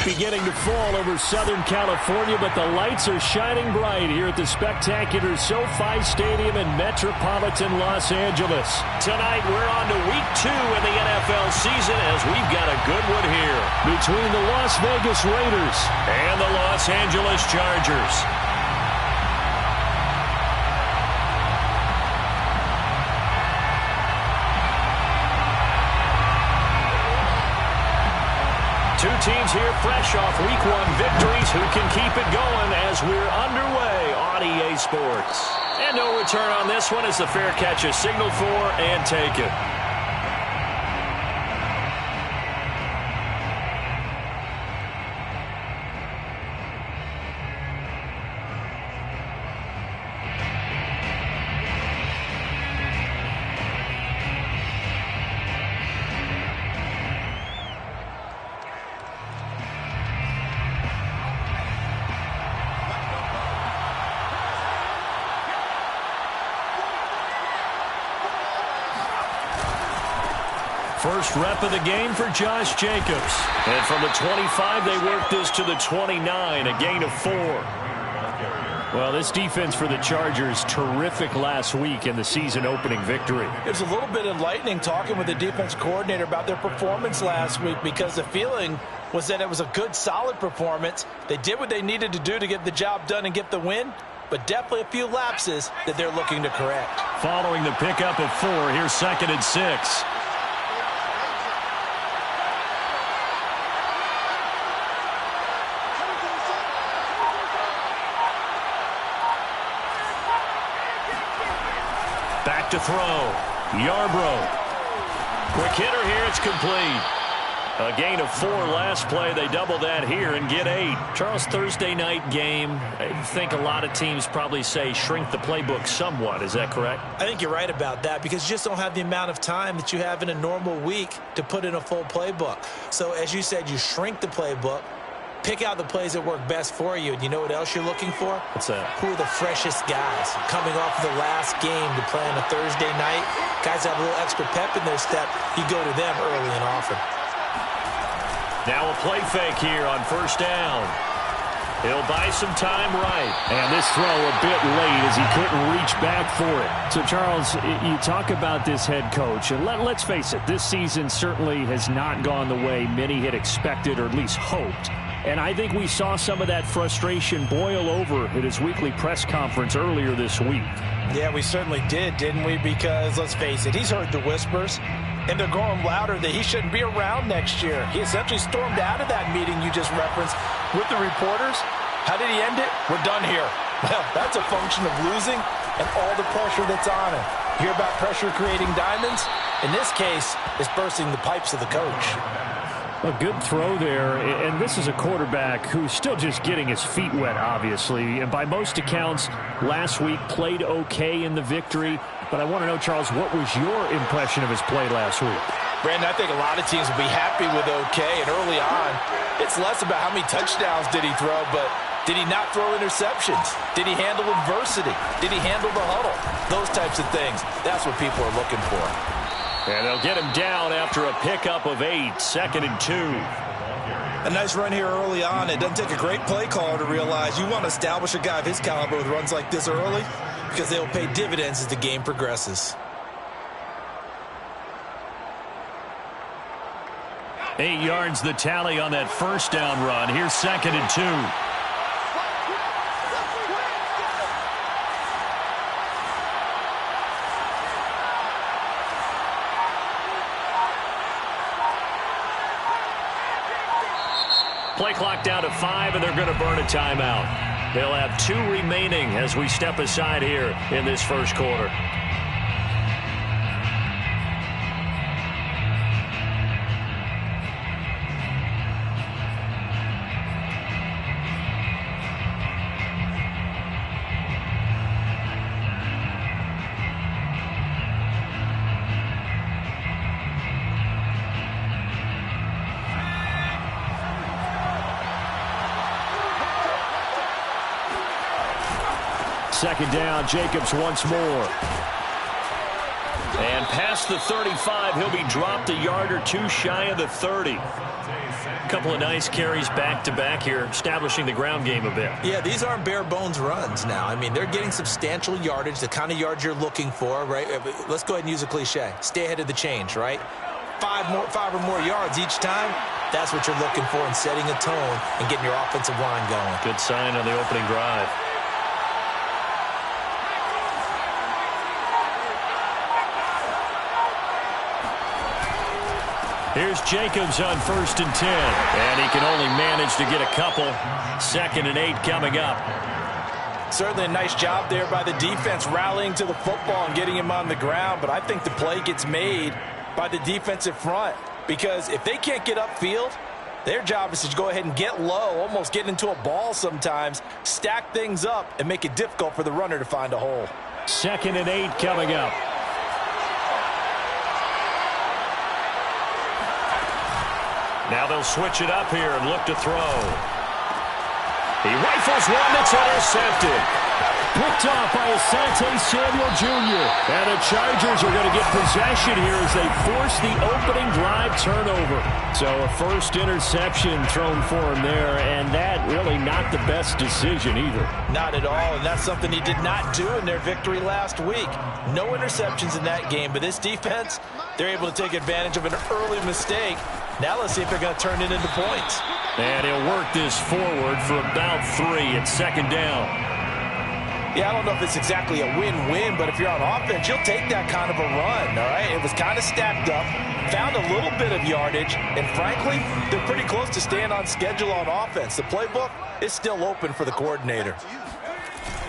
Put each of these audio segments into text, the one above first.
beginning to fall over Southern California, but the lights are shining bright here at the spectacular SoFi Stadium in metropolitan Los Angeles. Tonight, we're on to week 2 in the NFL season as we've got a good one here between the Las Vegas Raiders and the Los Angeles Chargers. Two teams here fresh off Week 1 victories who can keep it going as we're underway on EA Sports. And no return on this one as the fair catch is signaled for and taken. First rep of the game for Josh Jacobs. And from the 25, they work this to the 29, a gain of 4. Well, this defense for the Chargers, terrific last week in the season-opening victory. It was a little bit enlightening talking with the defense coordinator about their performance last week because the feeling was that it was a good, solid performance. They did what they needed to do to get the job done and get the win, but definitely a few lapses that they're looking to correct. Following the pickup of 4, here's 2nd and 6. Back to throw. Yarbrough. Quick hitter here. It's complete. A gain of 4 last play. They double that here and get 8. Charles, Thursday night game. I think a lot of teams probably say shrink the playbook somewhat. Is that correct? I think you're right about that because you just don't have the amount of time that you have in a normal week to put in a full playbook. So as you said, you shrink the playbook. Pick out the plays that work best for you. And you know what else you're looking for? What's that? Who are the freshest guys coming off of the last game to play on a Thursday night? Guys have a little extra pep in their step. You go to them early and often. Now a play fake here on 1st down. He'll buy some time right. And this throw a bit late as he couldn't reach back for it. So, Charles, you talk about this head coach. And let's face it, this season certainly has not gone the way many had expected or at least hoped. And I think we saw some of that frustration boil over at his weekly press conference earlier this week. Yeah, we certainly did, didn't we? Because, let's face it, he's heard the whispers, and they're growing louder that he shouldn't be around next year. He essentially stormed out of that meeting you just referenced with the reporters. How did he end it? We're done here. Well, that's a function of losing and all the pressure that's on him. Hear about pressure creating diamonds? In this case, it's bursting the pipes of the coach. A good throw there, and this is a quarterback who's still just getting his feet wet, obviously. And by most accounts, last week played okay in the victory. But I want to know, Charles, what was your impression of his play last week? Brandon, I think a lot of teams will be happy with okay. And early on, it's less about how many touchdowns did he throw, but did he not throw interceptions? Did he handle adversity? Did he handle the huddle? Those types of things. That's what people are looking for. And they'll get him down after a pickup of 8, 2nd and 2. A nice run here early on. It doesn't take a great play caller to realize you want to establish a guy of his caliber with runs like this early because they'll pay dividends as the game progresses. 8 yards the tally on that 1st down run. Here's 2nd and 2. Play clock down to 5, and they're going to burn a timeout. They'll have 2 remaining as we step aside here in this first quarter. Second down, Jacobs once more. And past the 35, he'll be dropped a yard or 2 shy of the 30. A couple of nice carries back-to-back here, establishing the ground game a bit. Yeah, these aren't bare-bones runs now. I mean, they're getting substantial yardage, the kind of yards you're looking for, right? Let's go ahead and use a cliche. Stay ahead of the change, right? Five or more yards each time, that's what you're looking for in setting a tone and getting your offensive line going. Good sign on the opening drive. Here's Jacobs on 1st and 10. And he can only manage to get a couple. 2nd and 8 coming up. Certainly a nice job there by the defense rallying to the football and getting him on the ground. But I think the play gets made by the defensive front. Because if they can't get upfield, their job is to go ahead and get low, almost get into a ball sometimes, stack things up, and make it difficult for the runner to find a hole. 2nd and 8 coming up. Now they'll switch it up here and look to throw. He rifles one that's intercepted. Picked off by Asante Samuel Jr. And the Chargers are going to get possession here as they force the opening drive turnover. So a first interception thrown for him there, and that really not the best decision either. Not at all, and that's something he did not do in their victory last week. No interceptions in that game, but this defense, they're able to take advantage of an early mistake. Now let's see if they're going to turn it into points. And he'll work this forward for about 3 at 2nd down. Yeah, I don't know if it's exactly a win-win, but if you're on offense, you'll take that kind of a run, all right? It was kind of stacked up, found a little bit of yardage, and frankly, they're pretty close to staying on schedule on offense. The playbook is still open for the coordinator.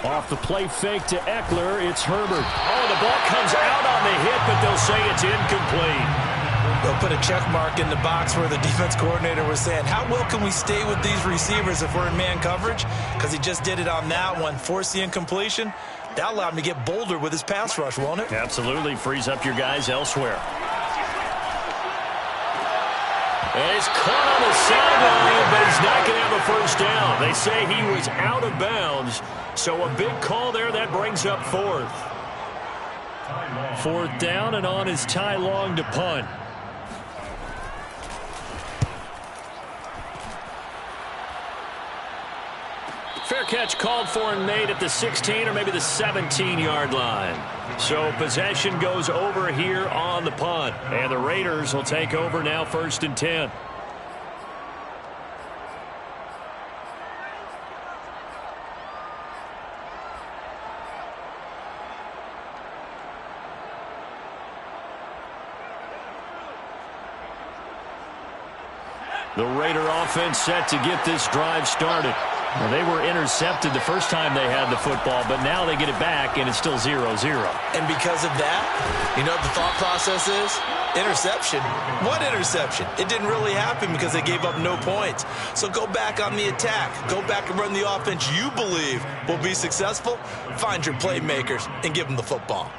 Off the play fake to Eckler, it's Herbert. Oh, the ball comes out on the hit, but they'll say it's incomplete. They'll put a check mark in the box where the defense coordinator was saying, how well can we stay with these receivers if we're in man coverage? Because he just did it on that one, forced the incompletion. That allowed him to get bolder with his pass rush, won't it? Absolutely. Frees up your guys elsewhere. And he's caught on the sideline, but he's not going to have a first down. They say he was out of bounds. So a big call there. That brings up 4th. 4th down, and on is Ty Long to punt. Fair catch called for and made at the 16 or maybe the 17-yard line. So possession goes over here on the punt. And the Raiders will take over now 1st and 10. The Raider offense set to get this drive started. Well, they were intercepted the first time they had the football, but now they get it back, and it's still 0-0. And because of that, you know what the thought process is? Interception. What interception? It didn't really happen because they gave up no points. So go back on the attack. Go back and run the offense you believe will be successful. Find your playmakers and give them the football.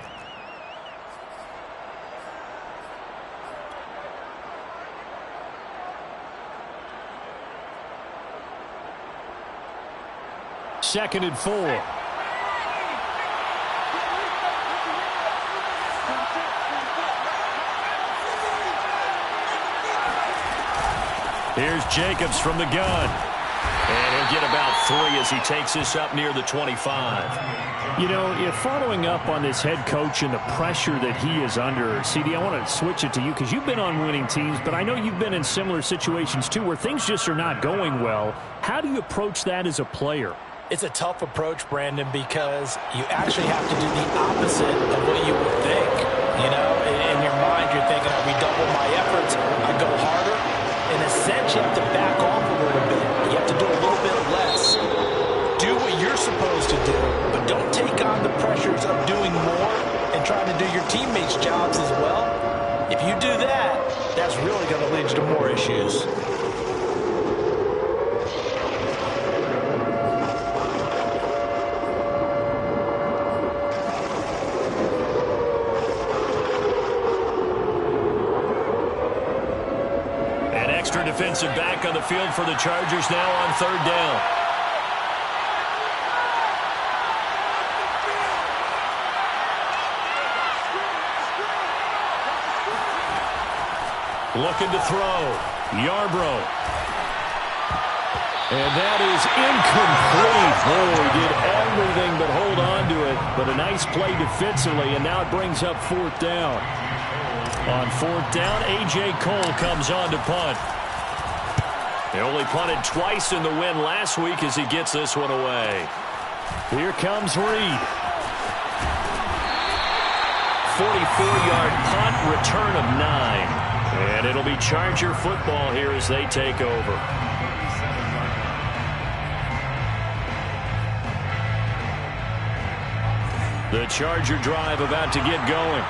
Second and 4. Here's Jacobs from the gun. And he'll get about 3 as he takes this up near the 25. You know, if following up on this head coach and the pressure that he is under, CD, I want to switch it to you because you've been on winning teams, but I know you've been in similar situations too where things just are not going well. How do you approach that as a player? It's a tough approach, Brandon, because you actually have to do the opposite of what you would think. You know, in your mind, you're thinking, I redouble my efforts, I go harder. In a sense, you have to back off a little bit. You have to do a little bit less. Do what you're supposed to do, but don't take on the pressures of doing more and trying to do your teammates' jobs as well. If you do that, that's really going to lead you to more issues. Defensive back on the field for the Chargers now on 3rd down. Looking to throw. Yarbrough. And that is incomplete. Boy, did everything but hold on to it. But a nice play defensively, and now it brings up 4th down. On 4th down, A.J. Cole comes on to punt. He only punted twice in the win last week as he gets this one away. Here comes Reed. 44-yard punt, return of 9. And it'll be Charger football here as they take over. The Charger drive about to get going.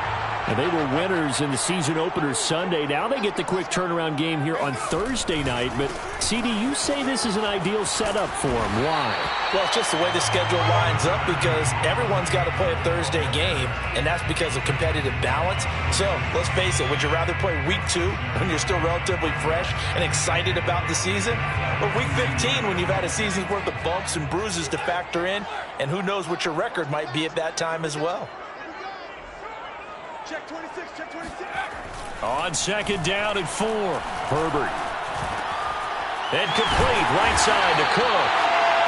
And they were winners in the season opener Sunday. Now they get the quick turnaround game here on Thursday night. But, CD, you say this is an ideal setup for them. Why? Well, it's just the way the schedule lines up because everyone's got to play a Thursday game, and that's because of competitive balance. So, let's face it, would you rather play week 2 when you're still relatively fresh and excited about the season? Or week 15 when you've had a season's worth of bumps and bruises to factor in, and who knows what your record might be at that time as well. Check 26, check 26. On 2nd down and 4. Herbert. And complete right side to Cook.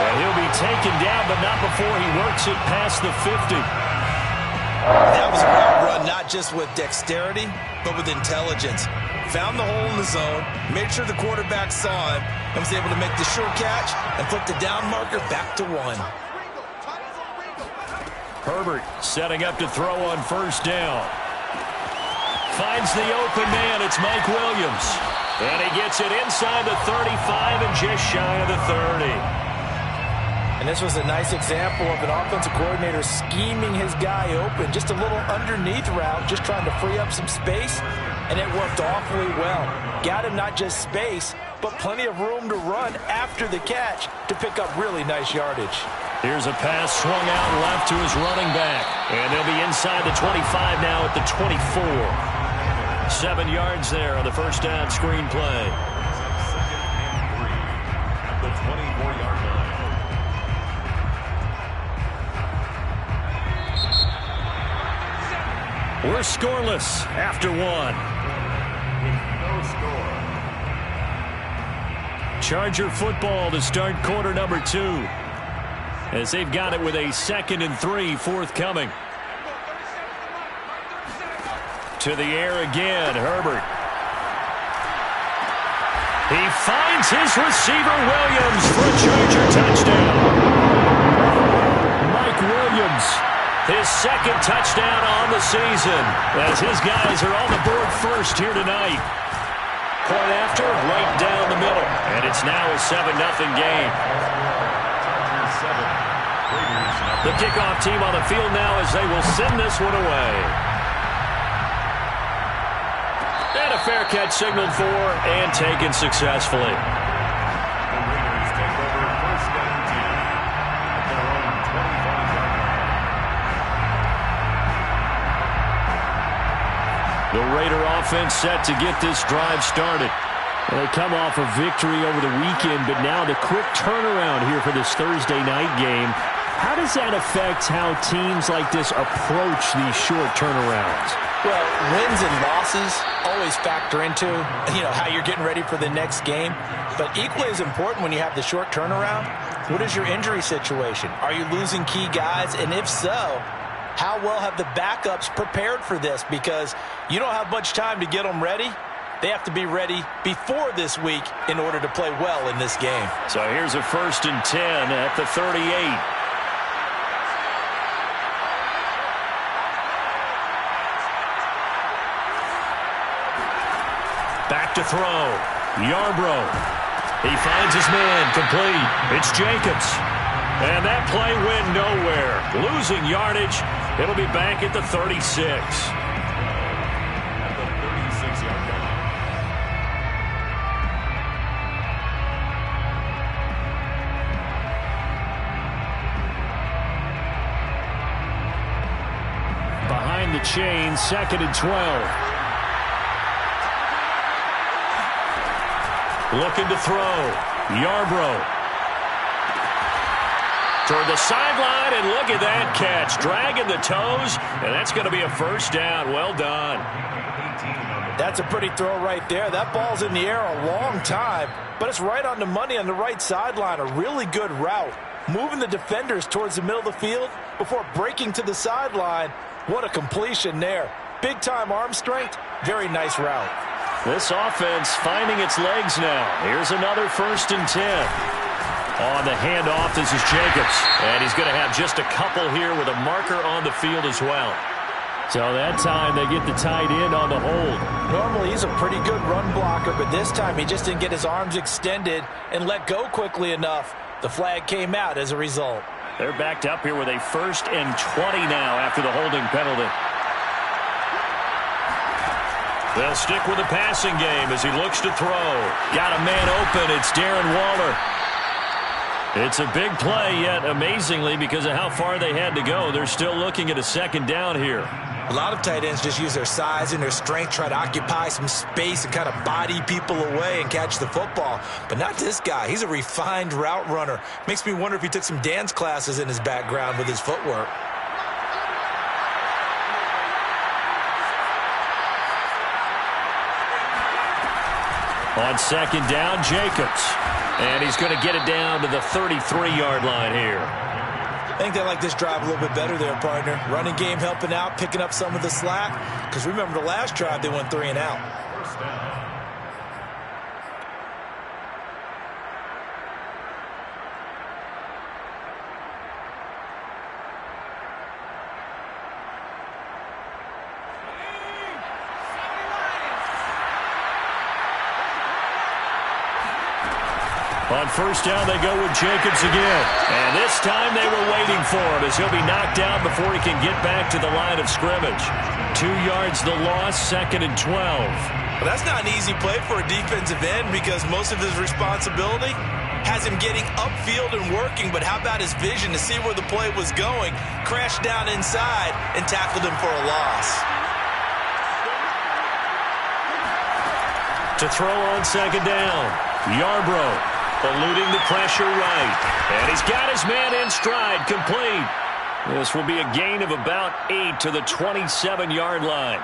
And he'll be taken down, but not before he works it past the 50. That was a route run, not just with dexterity, but with intelligence. Found the hole in the zone, made sure the quarterback saw him, and was able to make the sure catch and put the down marker back to 1. Herbert setting up to throw on 1st down. Finds the open man. It's Mike Williams. And he gets it inside the 35 and just shy of the 30. And this was a nice example of an offensive coordinator scheming his guy open. Just a little underneath route, just trying to free up some space. And it worked awfully well. Got him not just space, but plenty of room to run after the catch to pick up really nice yardage. Here's a pass swung out left to his running back. And they'll be inside the 25 now at the 24. 7 yards there on the 1st down screen play. The 24-yard line. We're scoreless after 1. No score. Charger football to start quarter number 2. As they've got it with a 2nd and 3 forthcoming. To the air again, Herbert. He finds his receiver, Williams, for a Charger touchdown. Mike Williams, his 2nd touchdown on the season, as his guys are on the board first here tonight. Point after, right down the middle, and it's now a 7-0 game. The kickoff team on the field now as they will send this one away. And a fair catch signaled for and taken successfully. The Raiders take over 1st down team at their own 25-yard line. The Raider offense set to get this drive started. Well, they come off a victory over the weekend, but now the quick turnaround here for this Thursday night game. How does that affect how teams like this approach these short turnarounds? Well, wins and losses always factor into, how you're getting ready for the next game. But equally as important when you have the short turnaround, what is your injury situation? Are you losing key guys? And if so, how well have the backups prepared for this? Because you don't have much time to get them ready. They have to be ready before this week in order to play well in this game. So here's a 1st and 10 at the 38. Back to throw. Yarbrough. He finds his man complete. It's Jacobs. And that play went nowhere. Losing yardage. It'll be back at the 36. At the 36-yard line. Behind the chain, 2nd and 12. Looking to throw. Yarbrough. Toward the sideline, and look at that catch. Dragging the toes, and that's going to be a 1st down. Well done. 18 on the That's a pretty throw right there. That ball's in the air a long time, but it's right on the money on the right sideline. A really good route. Moving the defenders towards the middle of the field before breaking to the sideline. What a completion there. Big-time arm strength. Very nice route. This offense finding its legs now. Here's another 1st and 10. On the handoff, this is Jacobs. And he's going to have just a couple here with a marker on the field as well. So that time they get the tight end on the hold. Normally he's a pretty good run blocker, but this time he just didn't get his arms extended and let go quickly enough. The flag came out as a result. They're backed up here with a 1st and 20 now after the holding penalty. They'll stick with the passing game as he looks to throw. Got a man open. It's Darren Waller. It's a big play, yet amazingly, because of how far they had to go, they're still looking at a 2nd down here. A lot of tight ends just use their size and their strength, try to occupy some space and kind of body people away and catch the football. But not this guy. He's a refined route runner. Makes me wonder if he took some dance classes in his background with his footwork. On 2nd down, Jacobs. And he's going to get it down to the 33-yard line here. I think they like this drive a little bit better there, partner. Running game helping out, picking up some of the slack. Because remember the last drive, they went 3 and out. 1st down. On 1st down, they go with Jacobs again. And this time they were waiting for him as he'll be knocked down before he can get back to the line of scrimmage. 2 yards the loss, 2nd and 12. Well, that's not an easy play for a defensive end because most of his responsibility has him getting upfield and working, but how about his vision to see where the play was going, crashed down inside, and tackled him for a loss. To throw on 2nd down, Yarbrough. Eluding the pressure right. And he's got his man in stride, complete. This will be a gain of about 8 to the 27-yard line.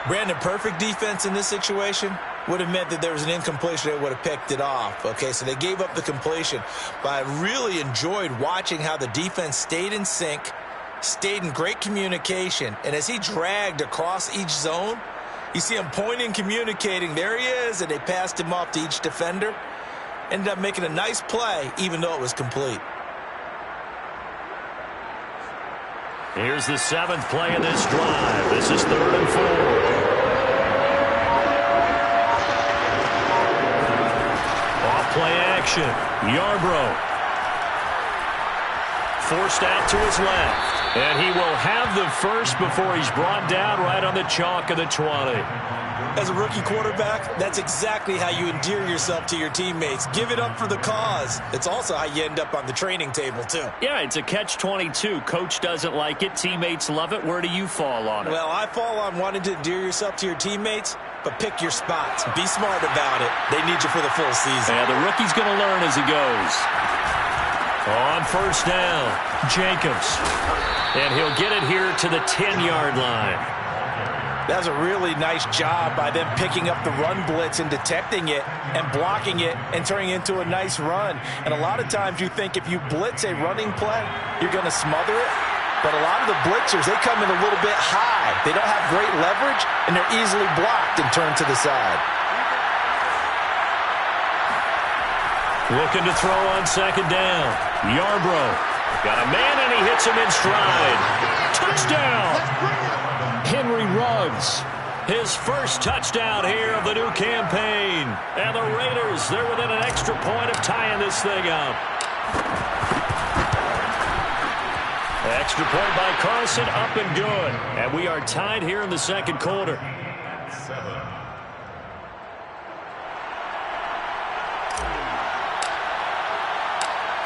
Brandon, perfect defense in this situation would have meant that there was an incompletion that would have picked it off. Okay, so they gave up the completion. But I really enjoyed watching how the defense stayed in sync, stayed in great communication. And as he dragged across each zone, you see him pointing, communicating. There he is, and they passed him off to each defender. Ended up making a nice play, even though it was complete. Here's the 7th play of this drive. This is 3rd and 4. Off play action. Yarbrough. Forced out to his left. And he will have the first before he's brought down right on the chalk of the 20. As a rookie quarterback, that's exactly how you endear yourself to your teammates. Give it up for the cause. It's also how you end up on the training table, too. Yeah, it's a catch-22. Coach doesn't like it. Teammates love it. Where do you fall on it? Well, I fall on wanting to endear yourself to your teammates, but pick your spots. Be smart about it. They need you for the full season. Yeah, the rookie's going to learn as he goes. On 1st down, Jacobs. And he'll get it here to the 10-yard line. That was a really nice job by them picking up the run blitz and detecting it and blocking it and turning it into a nice run. And a lot of times you think if you blitz a running play, you're going to smother it. But a lot of the blitzers, they come in a little bit high. They don't have great leverage, and they're easily blocked and turned to the side. Looking to throw on 2nd down. Yarbrough. Got a man, and he hits him in stride. Touchdown! Henry Ruggs, his first touchdown here of the new campaign. And the Raiders, they're within an extra point of tying this thing up. Extra point by Carlson, up and good. And we are tied here in the 2nd quarter. 7.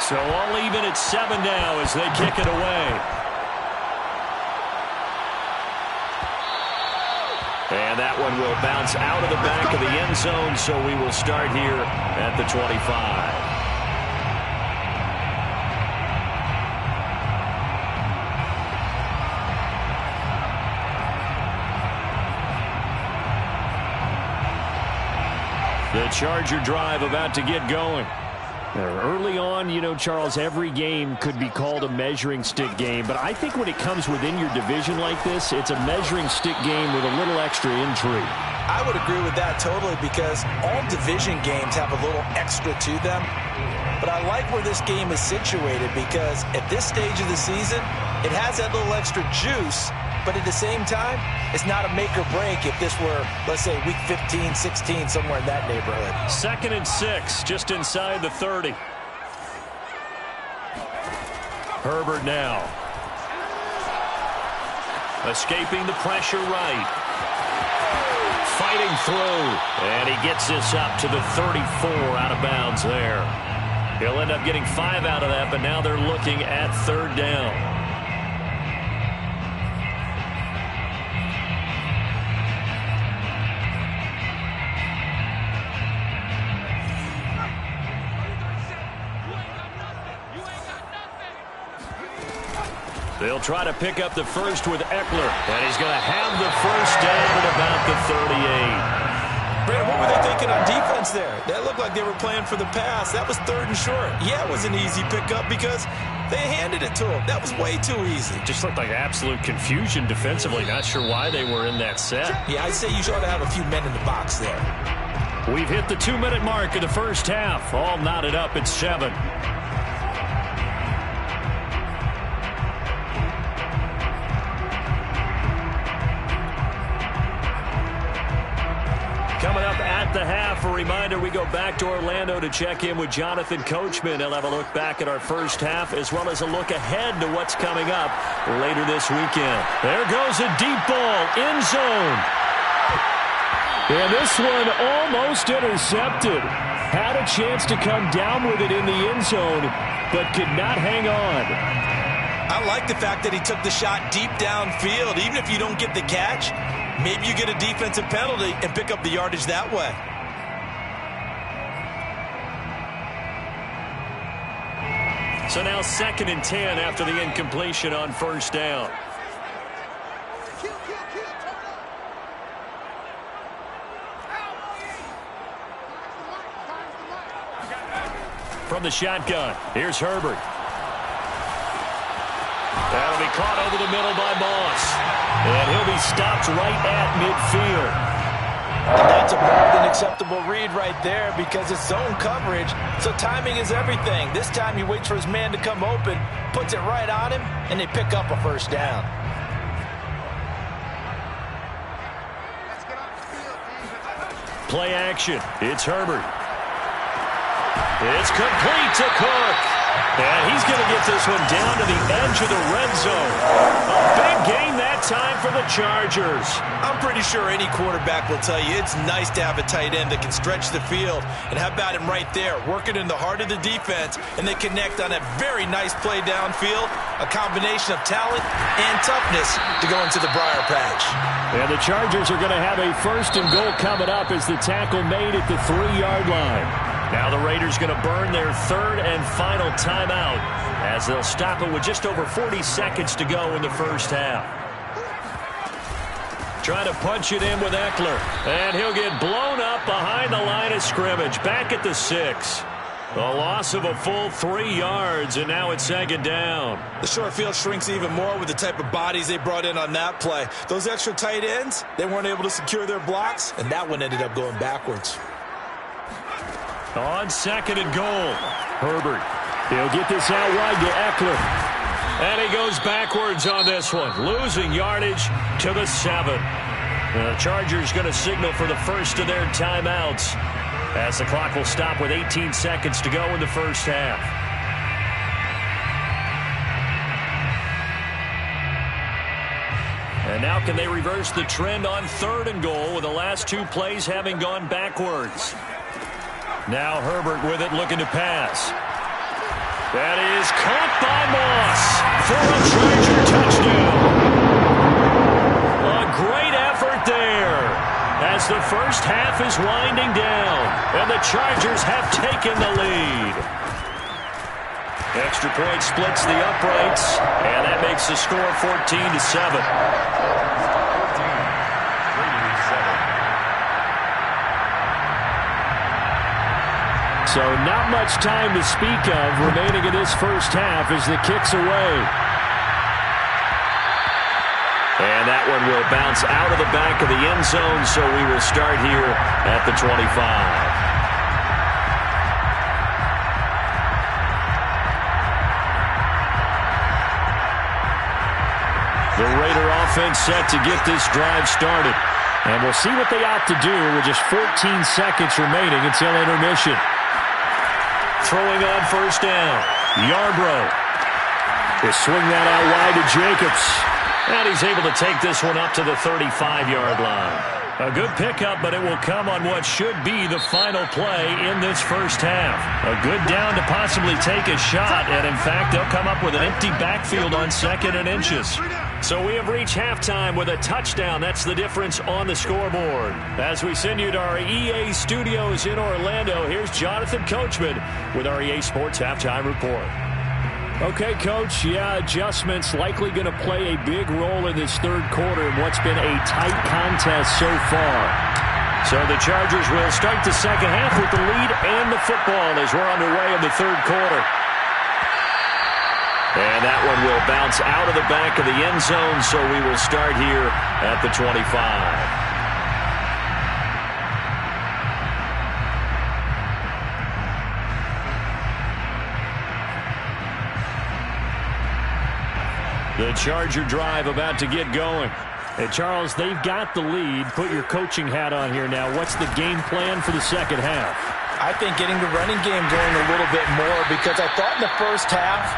So all even at 7 now as they kick it away. And that one will bounce out of the back of the end zone, so we will start here at the 25. Charger drive about to get going. Early on, you know, Charles, every game could be called a measuring stick game, but I think when it comes within your division like this, it's a measuring stick game with a little extra intrigue. I would agree with that totally, because all division games have a little extra to them. But I like where this game is situated, because at this stage of the season, it has that little extra juice, but at the same time, it's not a make or break if this were, let's say, week 15, 16, somewhere in that neighborhood. 2nd and 6, just inside the 30. Herbert now. Escaping the pressure right. Fighting through. And he gets this up to the 34 out of bounds there. He'll end up getting 5 out of that, but now they're looking at 3rd down. They'll try to pick up the first with Eckler, and he's going to have the first down at about the 38. Brandon, what were they thinking on defense there? That looked like they were playing for the pass. That was 3rd and short. Yeah, it was an easy pickup because they handed it to him. That was way too easy. Just looked like absolute confusion defensively. Not sure why they were in that set. Yeah, I'd say you ought to have a few men in the box there. We've hit the 2-minute mark of the first half. All knotted up at 7. Coming up at the half, a reminder, we go back to Orlando to check in with Jonathan Coachman. He'll have a look back at our first half as well as a look ahead to what's coming up later this weekend. There goes a deep ball, end zone. And this one almost intercepted. Had a chance to come down with it in the end zone, but could not hang on. I like the fact that he took the shot deep downfield. Even if you don't get the catch, maybe you get a defensive penalty and pick up the yardage that way. So now 2nd and 10 after the incompletion on 1st down. From the shotgun, here's Herbert. That'll be caught over the middle by Moss. And he'll be stopped right at midfield. And that's a more than acceptable read right there because it's zone coverage, so timing is everything. This time he waits for his man to come open, puts it right on him, and they pick up a first down. Play action. It's Herbert. It's complete to Cook. And he's going to get this one down to the edge of the red zone. A big gain that time for the Chargers. I'm pretty sure any quarterback will tell you it's nice to have a tight end that can stretch the field. And how about him right there, working in the heart of the defense, and they connect on a very nice play downfield, a combination of talent and toughness to go into the briar patch. And the Chargers are going to have a 1st and goal coming up as the tackle made at the 3-yard line. Now the Raiders going to burn their 3rd and final timeout as they'll stop it with just over 40 seconds to go in the first half. Trying to punch it in with Eckler. And he'll get blown up behind the line of scrimmage. Back at the 6. A loss of a full 3 yards, and now it's 2nd down. The short field shrinks even more with the type of bodies they brought in on that play. Those extra tight ends, they weren't able to secure their blocks, and that one ended up going backwards. On 2nd and goal, Herbert. He'll get this out wide to Eckler. And he goes backwards on this one, losing yardage to the 7. The Chargers going to signal for the first of their timeouts as the clock will stop with 18 seconds to go in the first half. And now can they reverse the trend on 3rd and goal with the last 2 plays having gone backwards? Now Herbert with it, looking to pass. That is caught by Moss for a Charger touchdown. A great effort there as the first half is winding down, and the Chargers have taken the lead. Extra point splits the uprights, and that makes the score 14-7. So not much time to speak of remaining in this first half as the kick's away. And that one will bounce out of the back of the end zone, so we will start here at the 25. The Raider offense set to get this drive started. And we'll see what they opt to do with just 14 seconds remaining until intermission. Throwing on first down. Yarbrough will swing that out wide to Jacobs. And he's able to take this one up to the 35-yard line. A good pickup, but it will come on what should be the final play in this first half. A good down to possibly take a shot, and in fact, they'll come up with an empty backfield on 2nd and inches. So we have reached halftime with a touchdown. That's the difference on the scoreboard. As we send you to our EA studios in Orlando, here's Jonathan Coachman with our EA Sports Halftime Report. Okay, Coach, adjustments likely going to play a big role in this third quarter in what's been a tight contest so far. So the Chargers will start the second half with the lead and the football as we're underway in the third quarter. And that one will bounce out of the back of the end zone, so we will start here at the 25. The Charger drive about to get going. Hey, Charles, they've got the lead. Put your coaching hat on here now. What's the game plan for the second half? I think getting the running game going a little bit more, because I thought in the first half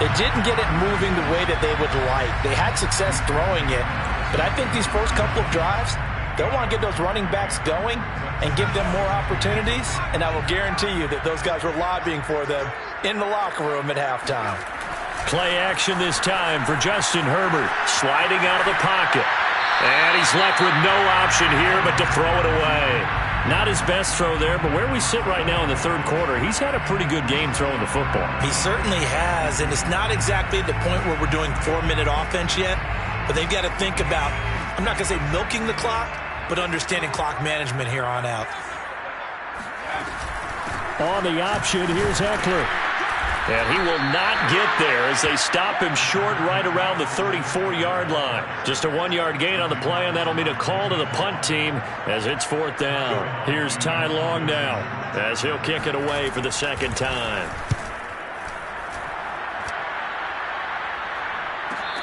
they didn't get it moving the way that they would like. They had success throwing it, but I think these first couple of drives, they'll want to get those running backs going and give them more opportunities, and I will guarantee you that those guys were lobbying for them in the locker room at halftime. Play action this time for Justin Herbert, sliding out of the pocket. And he's left with no option here but to throw it away. Not his best throw there, but where we sit right now in the third quarter, he's had a pretty good game throwing the football. He certainly has, and it's not exactly the point where we're doing 4-minute offense yet, but they've got to think about, I'm not going to say milking the clock, but understanding clock management here on out. On the option, here's Eckler. And he will not get there as they stop him short right around the 34-yard line. Just a 1-yard gain on the play, and that'll mean a call to the punt team as it's 4th down. Here's Ty Long now as he'll kick it away for the second time.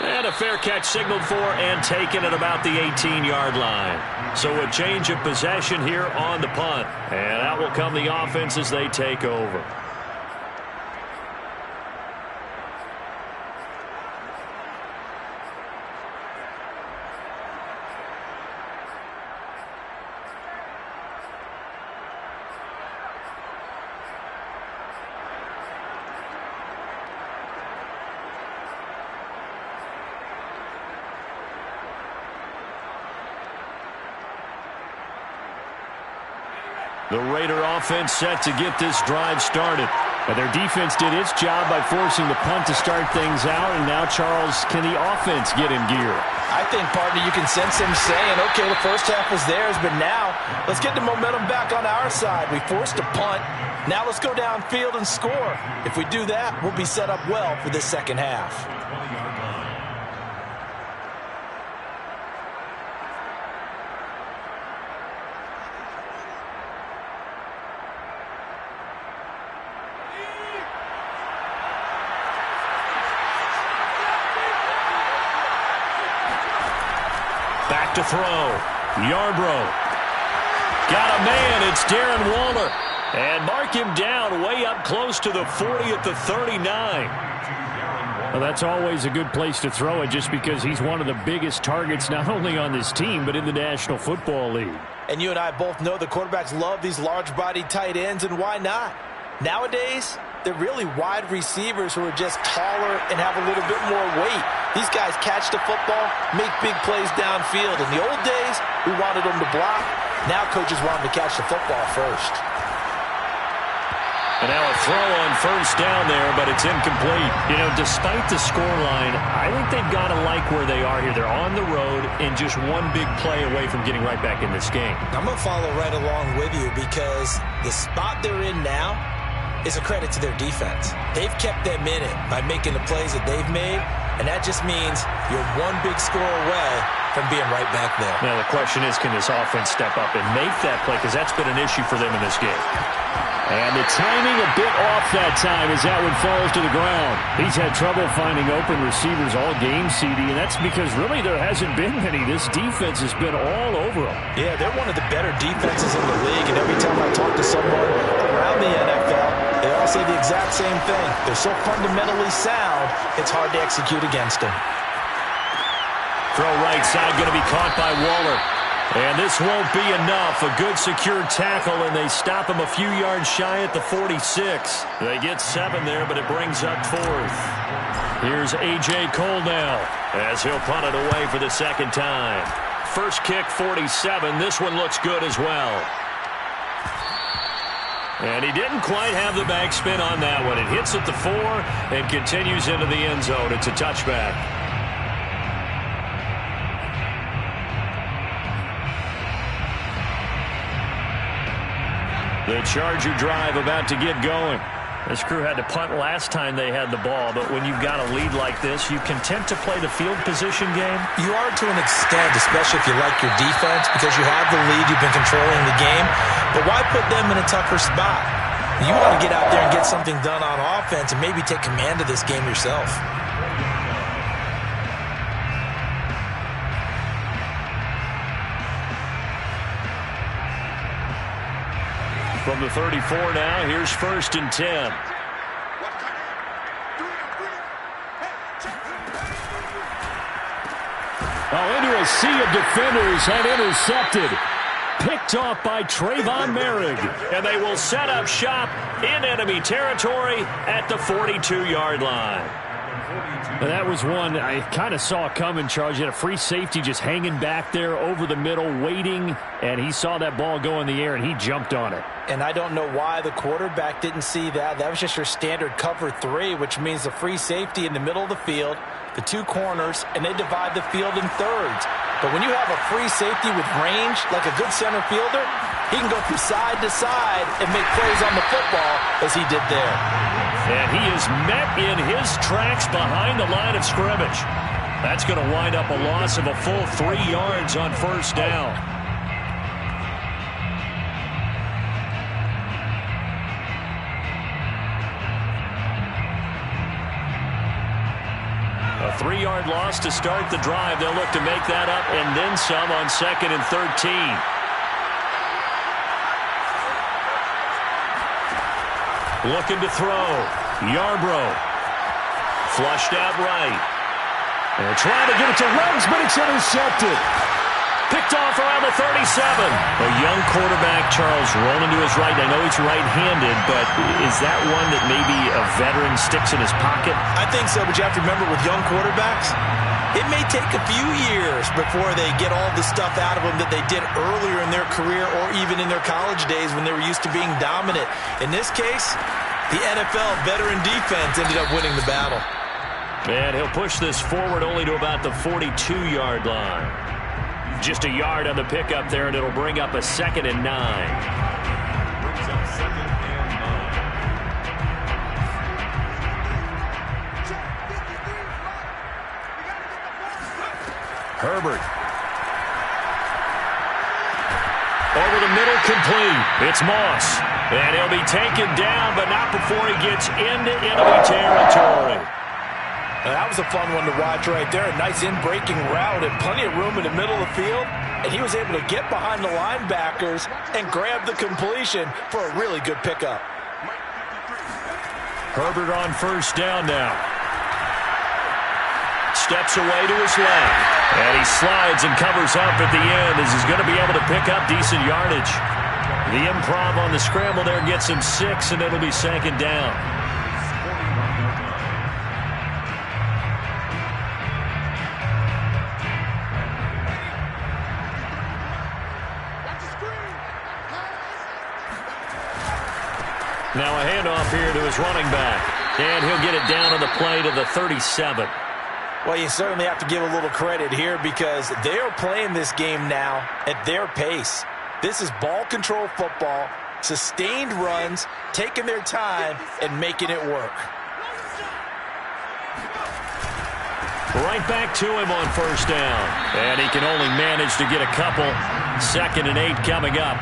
And a fair catch signaled for and taken at about the 18-yard line. So a change of possession here on the punt. And out will come the offense as they take over. The Raider offense set to get this drive started. But their defense did its job by forcing the punt to start things out. And now, Charles, can the offense get in gear? I think, partner, you can sense them saying, okay, the first half was theirs, but now let's get the momentum back on our side. We forced a punt. Now let's go downfield and score. If we do that, we'll be set up well for this second half. Back to throw. Yarbrough. Got a man. It's Darren Waller. And mark him down way up close to the 40 at the 39. Well, that's always a good place to throw it just because he's one of the biggest targets not only on this team but in the National Football League. And you and I both know the quarterbacks love these large-bodied tight ends, and why not? Nowadays, they're really wide receivers who are just taller and have a little bit more weight. These guys catch the football, make big plays downfield. In the old days, we wanted them to block. Now coaches want them to catch the football first. And now a throw on first down there, but it's incomplete. You know, despite the scoreline, I think they've got to like where they are here. They're on the road and just one big play away from getting right back in this game. I'm going to follow right along with you because the spot they're in now is a credit to their defense. They've kept them in it by making the plays that they've made, and that just means you're one big score away from being right back there. Now the question is, can this offense step up and make that play? Because that's been an issue for them in this game. And the timing a bit off that time as that one falls to the ground. He's had trouble finding open receivers all game, CD, and that's because really there hasn't been many. This defense has been all over them. Yeah, they're one of the better defenses in the league, and every time I talk to someone around the NFL, they all say the exact same thing. They're so fundamentally sound, it's hard to execute against them. Throw right side, going to be caught by Waller. And this won't be enough. A good secure tackle, and they stop him a few yards shy at the 46. They get 7 there, but it brings up 4th. Here's A.J. Cole now as he'll punt it away for the second time. First kick, 47. This one looks good as well. And he didn't quite have the backspin on that one. It hits at the 4 and continues into the end zone. It's a touchback. The Charger drive about to get going. This crew had to punt last time they had the ball, but when you've got a lead like this, you content to play the field position game? You are to an extent, especially if you like your defense, because you have the lead, you've been controlling the game. But why put them in a tougher spot? You want to get out there and get something done on offense and maybe take command of this game yourself. From the 34 now, here's 1st and 10. Into a sea of defenders and intercepted. Picked off by Trayvon Merrick. And they will set up shop in enemy territory at the 42-yard line. And that was one I kind of saw coming, Charles. You had a free safety just hanging back there over the middle, waiting, and he saw that ball go in the air, and he jumped on it. And I don't know why the quarterback didn't see that. That was just your standard cover 3, which means the free safety in the middle of the field, the 2 corners, and they divide the field in thirds. But when you have a free safety with range, like a good center fielder, he can go from side to side and make plays on the football as he did there. And he is met in his tracks behind the line of scrimmage. That's going to wind up a loss of a full 3 yards on first down. A 3-yard loss to start the drive. They'll look to make that up and then some on 2nd and 13. Looking to throw. Yarbrough. Flushed out right. They're trying to get it to Ruggs, but it's intercepted. Picked off around the 37. A young quarterback, Charles, rolling to his right. I know he's right-handed, but is that one that maybe a veteran sticks in his pocket? I think so, but you have to remember with young quarterbacks, it may take a few years before they get all the stuff out of them that they did earlier in their career or even in their college days when they were used to being dominant. In this case, the NFL veteran defense ended up winning the battle. And he'll push this forward only to about the 42-yard line. Just a yard on the pickup there, and it'll bring up a 2nd and 9. Brings up 2nd and 9. Herbert. Over the middle, complete. It's Moss. And he'll be taken down, but not before he gets into enemy territory. That was a fun one to watch right there. A nice in-breaking route and plenty of room in the middle of the field. And he was able to get behind the linebackers and grab the completion for a really good pickup. Herbert on first down now. Steps away to his left. And he slides and covers up at the end as he's going to be able to pick up decent yardage. The improv on the scramble there gets him 6, and it'll be 2nd down. Now a handoff here to his running back. And he'll get it down on the play to the 37. Well, you certainly have to give a little credit here because they're playing this game now at their pace. This is ball control football, sustained runs, taking their time, and making it work. Right back to him on first down. And he can only manage to get a couple. 2nd and 8 coming up.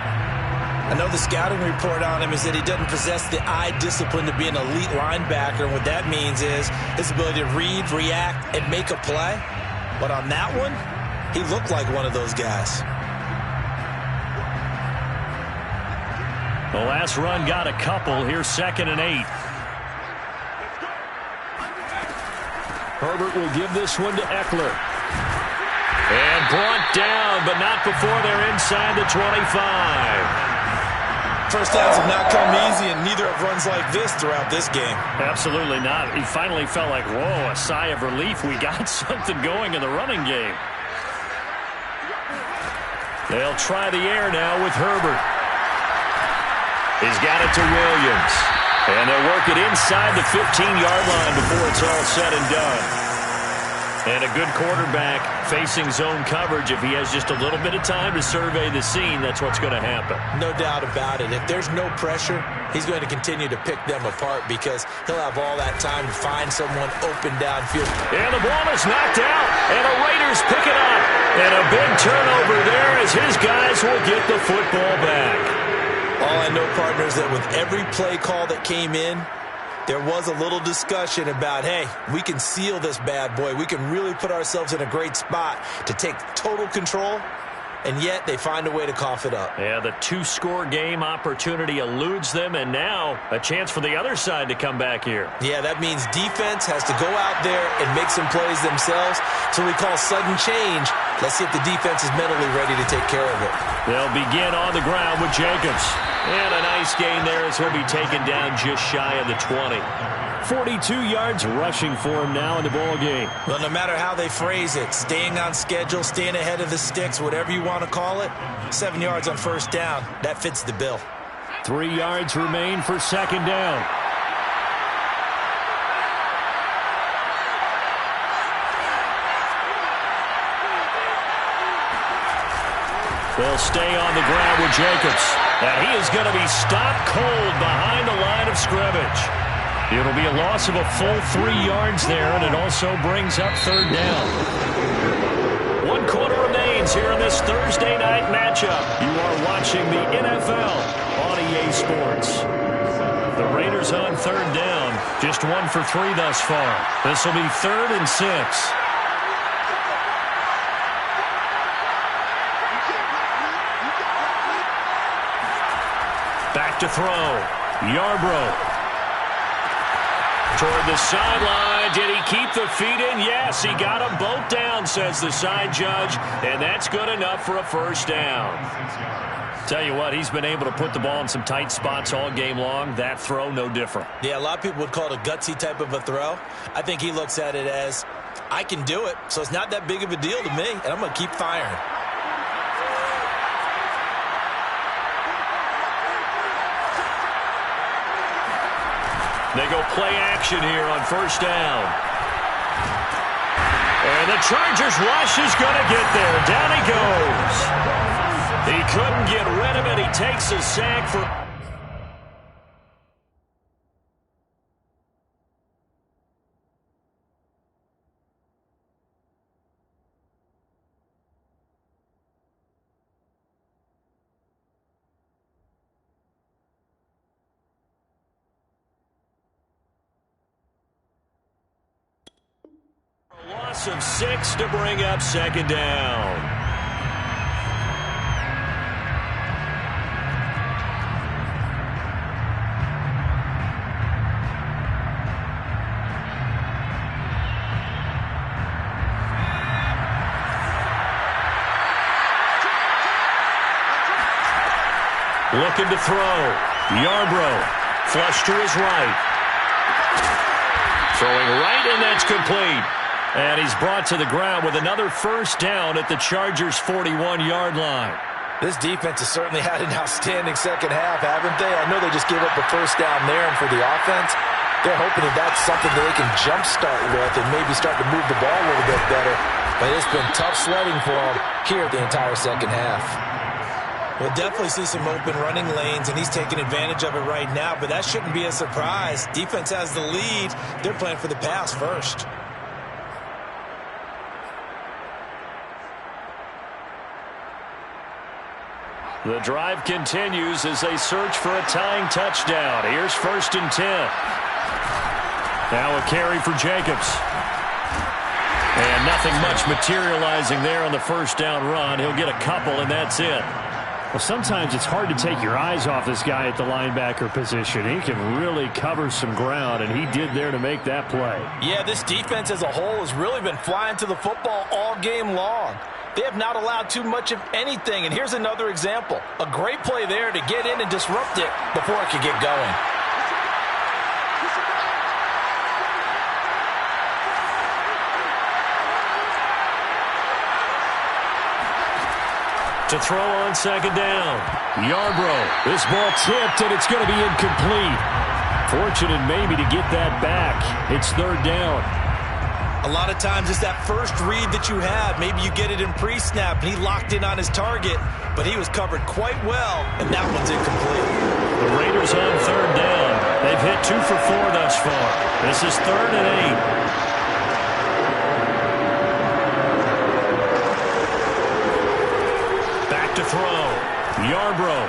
I know the scouting report on him is that he doesn't possess the eye discipline to be an elite linebacker. And what that means is his ability to read, react, and make a play. But on that one, he looked like one of those guys. The last run got a couple. Here's 2nd and 8. Herbert will give this one to Eckler. And brought down, but not before they're inside the 25. First downs have not come easy, and neither have runs like this throughout this game. Absolutely not. He finally felt like, whoa, a sigh of relief. We got something going in the running game. They'll try the air now with Herbert. He's got it to Williams. And they'll work it inside the 15-yard line before it's all said and done. And a good quarterback facing zone coverage. If he has just a little bit of time to survey the scene, that's what's going to happen. No doubt about it. If there's no pressure, he's going to continue to pick them apart because he'll have all that time to find someone open downfield. And the ball is knocked out, and the Raiders pick it up. And a big turnover there as his guys will get the football back. All I know, partners, that with every play call that came in, there was a little discussion about, hey, we can seal this bad boy. We can really put ourselves in a great spot to take total control, and yet they find a way to cough it up. Yeah, the 2-score game opportunity eludes them, and now a chance for the other side to come back here. Yeah, that means defense has to go out there and make some plays themselves. So we call sudden change. Let's see if the defense is mentally ready to take care of it. They'll begin on the ground with Jacobs. And a nice gain there as he'll be taken down just shy of the 20. 42 yards rushing for him now in the ball game. Well, no matter how they phrase it, staying on schedule, staying ahead of the sticks, whatever you want to call it, 7 yards on first down, that fits the bill. 3 yards remain for 2nd down. They'll stay on the ground with Jacobs. And he is going to be stopped cold behind the line of scrimmage. It'll be a loss of a full 3 yards there, and it also brings up 3rd down. 1 quarter remains here in this Thursday night matchup. You are watching the NFL on EA Sports. The Raiders on 3rd down. Just 1 for 3 thus far. This will be 3rd and 6. Back to throw. Yarbrough. Toward the sideline. Did he keep the feet in? Yes, he got them both down, says the side judge. And that's good enough for a first down. Tell you what, he's been able to put the ball in some tight spots all game long. That throw, no different. Yeah, a lot of people would call it a gutsy type of a throw. I think he looks at it as, I can do it, so it's not that big of a deal to me, and I'm going to keep firing. They go play action here on first down. And the Chargers rush is going to get there. Down he goes. He couldn't get rid of it. He takes a sack for... Loss of 6 to bring up 2nd down. Looking to throw. Yarbrough. Flush to his right. Throwing right, and that's complete. And he's brought to the ground with another first down at the Chargers' 41-yard line. This defense has certainly had an outstanding second half, haven't they? I know they just gave up a first down there, and for the offense, they're hoping that that's something that they can jumpstart with and maybe start to move the ball a little bit better. But it's been tough sledding for them here the entire second half. We'll definitely see some open running lanes, and he's taking advantage of it right now, but that shouldn't be a surprise. Defense has the lead. They're playing for the pass first. The drive continues as they search for a tying touchdown. Here's 1st and 10. Now a carry for Jacobs. And nothing much materializing there on the first down run. He'll get a couple, and that's it. Well, sometimes it's hard to take your eyes off this guy at the linebacker position. He can really cover some ground, and he did there to make that play. Yeah, this defense as a whole has really been flying to the football all game long. They have not allowed too much of anything, and here's another example. A great play there to get in and disrupt it before it could get going. To throw on second down. Yarbrough. This ball tipped, and it's going to be incomplete. Fortunate maybe to get that back. It's 3rd down. A lot of times it's that first read that you have. Maybe you get it in pre-snap, and he locked in on his target, but he was covered quite well, and that one's incomplete. The Raiders on 3rd down. They've hit 2 for 4 thus far. This is 3rd and 8. To throw. Yarbrough.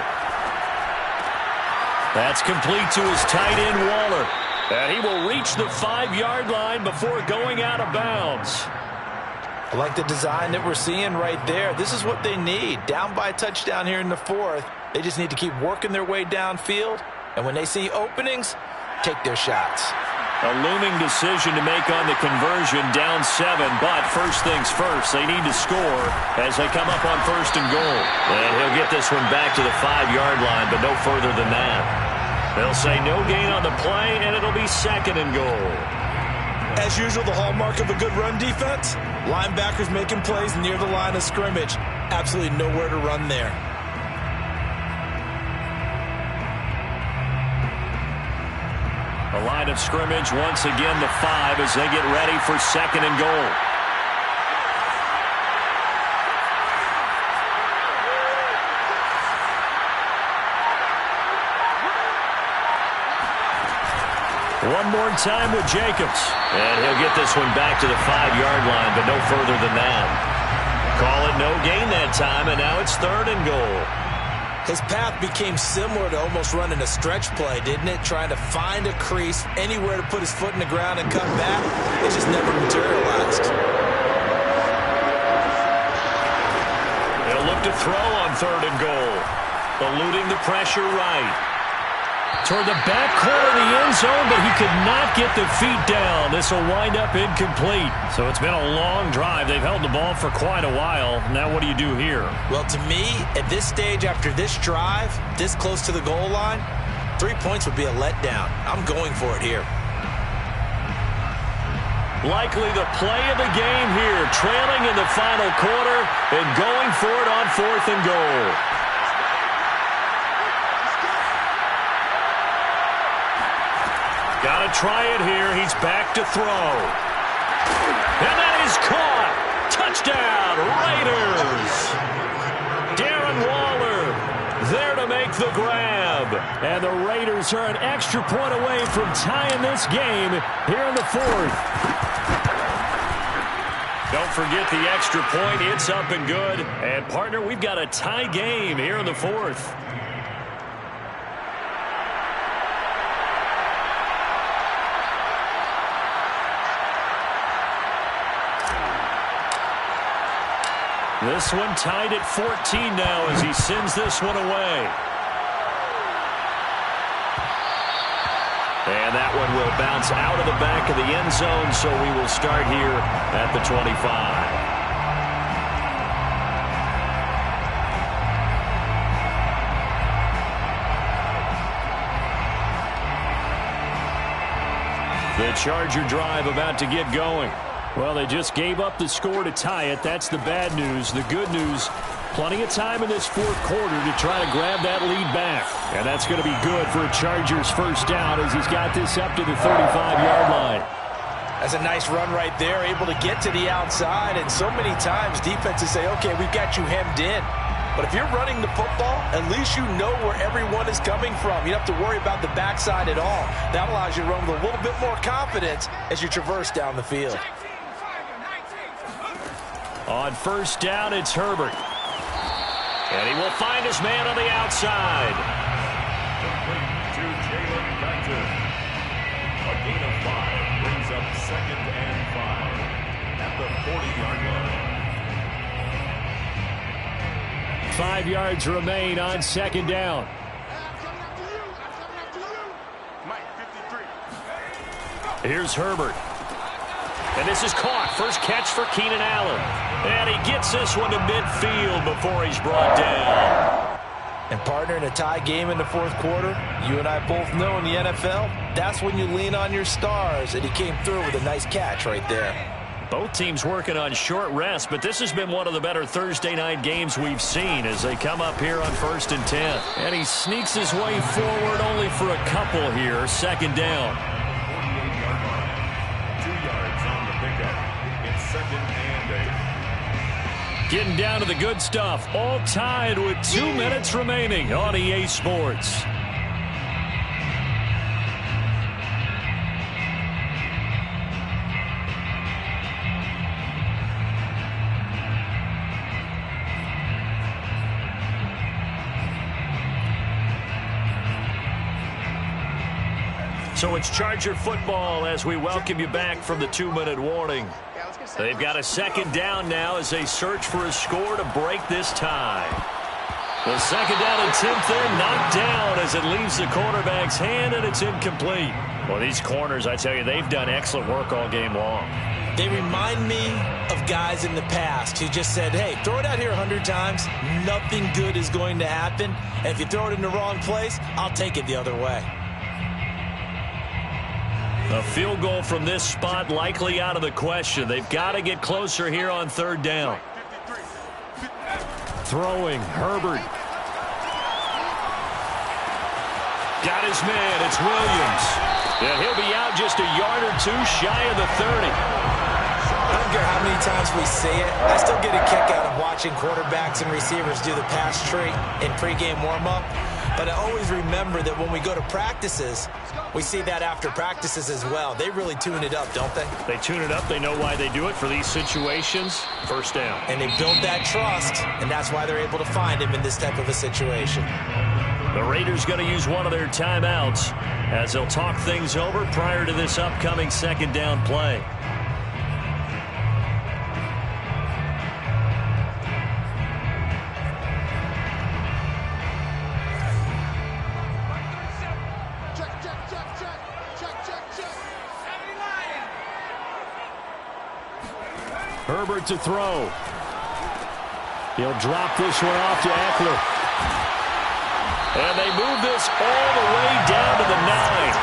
That's complete to his tight end, Waller. And he will reach the 5-yard line before going out of bounds. I like the design that we're seeing right there. This is what they need. Down by a touchdown here in the 4th. They just need to keep working their way downfield. And when they see openings, take their shots. A looming decision to make on the conversion, down 7, but first things first, they need to score as they come up on 1st and goal. And he'll get this one back to the 5-yard line, but no further than that. They'll say no gain on the play, and it'll be 2nd and goal. As usual, the hallmark of a good run defense, linebackers making plays near the line of scrimmage. Absolutely nowhere to run there. The line of scrimmage once again the 5 as they get ready for 2nd and goal. One more time with Jacobs. And he'll get this one back to the 5-yard line, but no further than that. Call it no gain that time, and now it's 3rd and goal. His path became similar to almost running a stretch play, didn't it? Trying to find a crease, anywhere to put his foot in the ground and cut back. It just never materialized. They'll look to throw on 3rd and goal. Eluding the pressure right. Toward the back corner of the end zone, but he could not get the feet down. This will wind up incomplete. So it's been a long drive. They've held the ball for quite a while. Now what do you do here? Well, to me, at this stage, after this drive, this close to the goal line, 3 points would be a letdown. I'm going for it here. Likely the play of the game here, trailing in the final quarter and going for it on 4th and goal. Got to try it here. He's back to throw. And that is caught. Touchdown, Raiders. Darren Waller there to make the grab. And the Raiders are an extra point away from tying this game here in the 4th. Don't forget the extra point. It's up and good. And, partner, we've got a tie game here in the 4th. This one tied at 14 now as he sends this one away. And that one will bounce out of the back of the end zone, so we will start here at the 25. The Charger drive about to get going. Well, they just gave up the score to tie it. That's the bad news. The good news, Plenty of time in this fourth quarter to try to grab that lead back. And that's going to be good for a Chargers first down as he's got this up to the 35-yard line. That's a nice run right there, able to get to the outside. And so many times defenses say, okay, we've got you hemmed in. But if you're running the football, at least you know where everyone is coming from. You don't have to worry about the backside at all. That allows you to run with a little bit more confidence as you traverse down the field. On first down, it's Herbert. And he will find his man on the outside. Complete to Jalen Guyton. A gain of 5 brings up 2nd and 5 at the 40-yard line. 5 yards remain on second down. Here's Herbert. And this is caught. First catch for Keenan Allen. And he gets this one to midfield before he's brought down. And partner, in a tie game in the fourth quarter, you and I both know in the NFL, that's when you lean on your stars. And he came through with a nice catch right there. Both teams working on short rest, but this has been one of the better Thursday night games we've seen as they come up here on 1st and 10. And he sneaks his way forward only for a couple here. Second down. 48-yard line. 2 yards on the pickup. It's 2nd and 8. Getting down to the good stuff. All tied with 2 minutes remaining on EA Sports. So it's Charger football as we welcome you back from the 2-minute warning. They've got a second down now as they search for a score to break this tie. The second down attempt there knocked down as it leaves the quarterback's hand, and it's incomplete. Well, these corners, I tell you, they've done excellent work all game long. They remind me of guys in the past who just said, hey, throw it out here 100 times. Nothing good is going to happen. And if you throw it in the wrong place, I'll take it the other way. A field goal from this spot likely out of the question. They've got to get closer here on third down. Throwing, Herbert. Got his man, it's Williams. Yeah, he'll be out just a yard or two shy of the 30. I don't care how many times we say it. I still get a kick out of watching quarterbacks and receivers do the pass tree in pregame warm-up. But I always remember that when we go to practices, we see that after practices as well. They really tune it up, don't they? They tune it up. They know why they do it for these situations. First down. And they build that trust, and that's why they're able to find him in this type of a situation. The Raiders going to use one of their timeouts as they'll talk things over prior to this upcoming second down play. Herbert to throw. He'll drop this one off to Eckler. And they move this all the way down to the 9.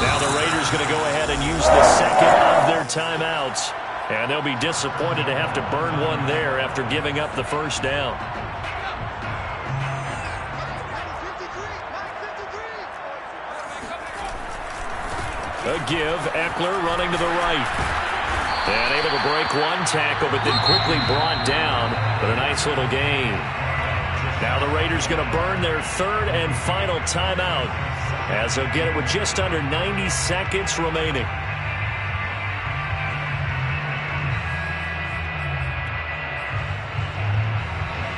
Now the Raiders going to go ahead and use the second of their timeouts. And they'll be disappointed to have to burn one there after giving up the first down. A give, Eckler running to the right. And able to break one tackle, but then quickly brought down with a nice little gain. Now the Raiders going to burn their third and final timeout as they'll get it with just under 90 seconds remaining.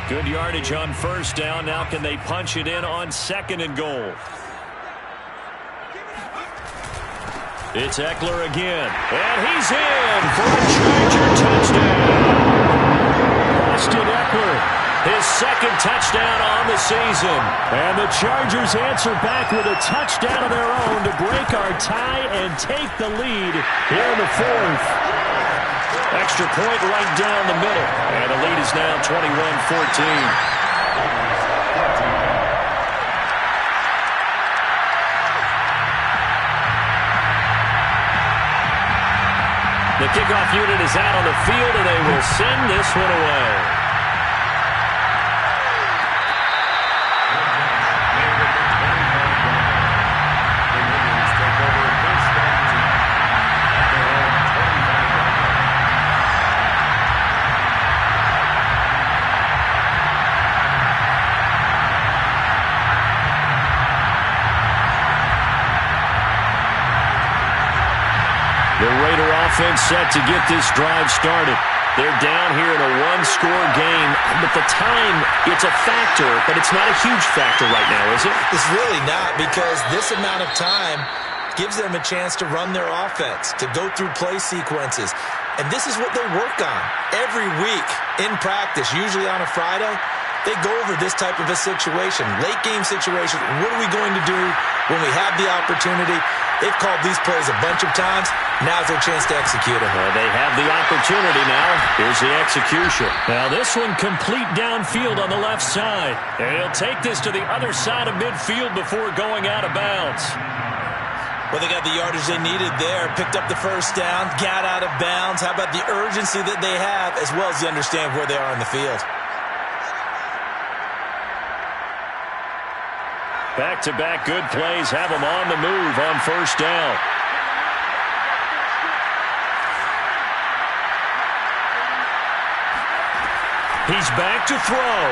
Good yardage on first down. Now can they punch it in on second and goal? It's Eckler again, and he's in for a Charger touchdown. Austin Eckler, his second touchdown on the season. And the Chargers answer back with a touchdown of their own to break our tie and take the lead here in the fourth. Extra point right down the middle, and the lead is now 21-14. The kickoff unit is out on the field, and they will send this one away. The Raider offense set to get this drive started. They're down here in a one-score game, but the time, it's a factor, but it's not a huge factor right now, is it? It's really not, because this amount of time gives them a chance to run their offense, to go through play sequences. And this is what they work on every week in practice, usually on a Friday. They go over this type of a situation, late game situation. What are we going to do when we have the opportunity? They've called these plays a bunch of times. Now's their chance to execute them. Well, they have the opportunity now. Here's the execution. Now this one complete downfield on the left side. And he'll take this to the other side of midfield before going out of bounds. Well, they got the yardage they needed there, picked up the first down, got out of bounds. How about the urgency that they have, as well as you understand where they are in the field? Back-to-back good plays have them on the move on first down. He's back to throw.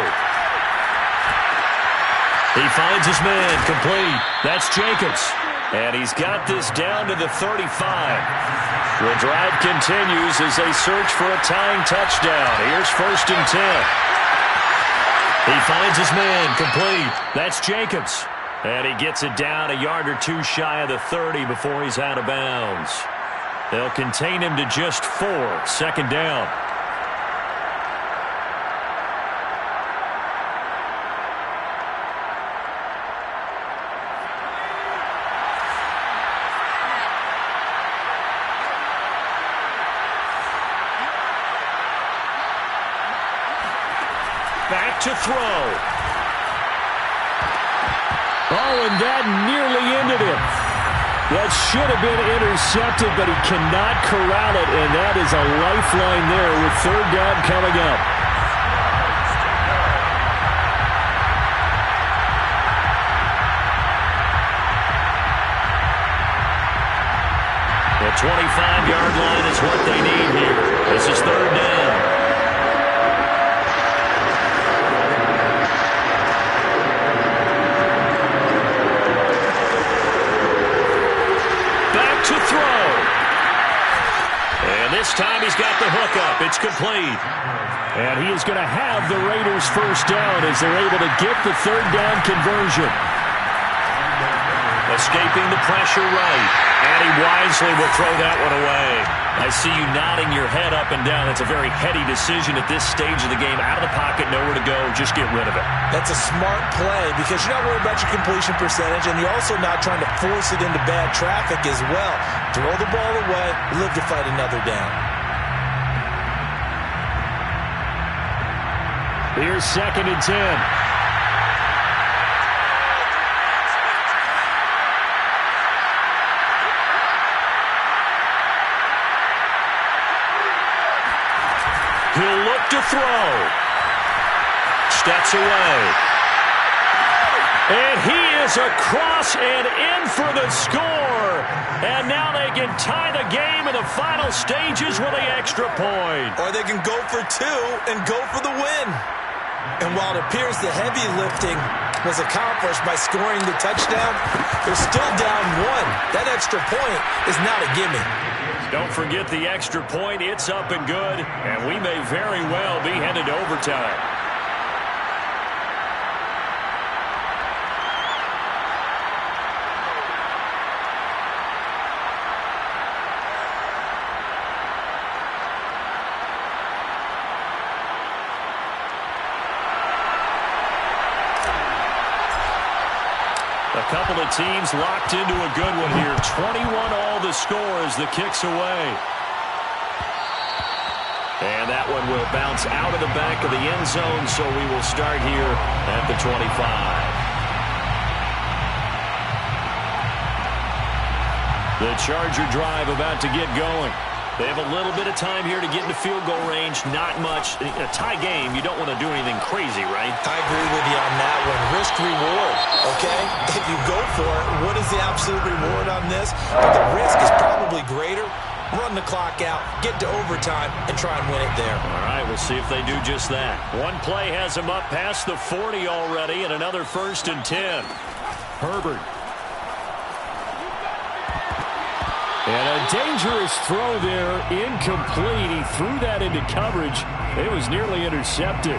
He finds his man complete. That's Jacobs. And he's got this down to the 35. The drive continues as they search for a tying touchdown. Here's 1st and 10. He finds his man complete. That's Jacobs. And he gets it down a yard or two shy of the 30 before he's out of bounds. They'll contain him to just 4. 2nd down. Back to throw. Oh, and that nearly ended it. That should have been intercepted, but he cannot corral it, and that is a lifeline there with 3rd down coming up. The 25-yard line is what they need here. This is 3rd down. To throw. And this time he's got the hook up. It's complete. And he is going to have the Raiders' first down as they're able to get the 3rd down conversion. Escaping the pressure right. And he wisely will throw that one away. I see you nodding your head up and down. It's a very heady decision at this stage of the game. Out of the pocket, nowhere to go. Just get rid of it. That's a smart play because you're not worried about your completion percentage, and you're also not trying to force it into bad traffic as well. Throw the ball away, live to fight another down. Here's 2nd and 10. He'll look to throw. Steps away. And he is across and in for the score. And now they can tie the game in the final stages with an extra point. Or they can go for 2 and go for the win. And while it appears the heavy lifting was accomplished by scoring the touchdown, they're still down 1. That extra point is not a gimme. Don't forget the extra point. It's up and good, and we may very well be headed to overtime. A couple of teams locked into a good one here. 21-all the score as the kick's away. And that one will bounce out of the back of the end zone, so we will start here at the 25. The Charger drive about to get going. They have a little bit of time here to get into field goal range. Not much. A tie game, you don't want to do anything crazy, right? I agree with you on that one. Risk-reward, okay? If you go for it, what is the absolute reward on this? But the risk is probably greater. Run the clock out, get to overtime, and try and win it there. All right, we'll see if they do just that. One play has them up past the 40 already, and another 1st and 10. Herbert. And a dangerous throw there, incomplete. He threw that into coverage. It was nearly intercepted.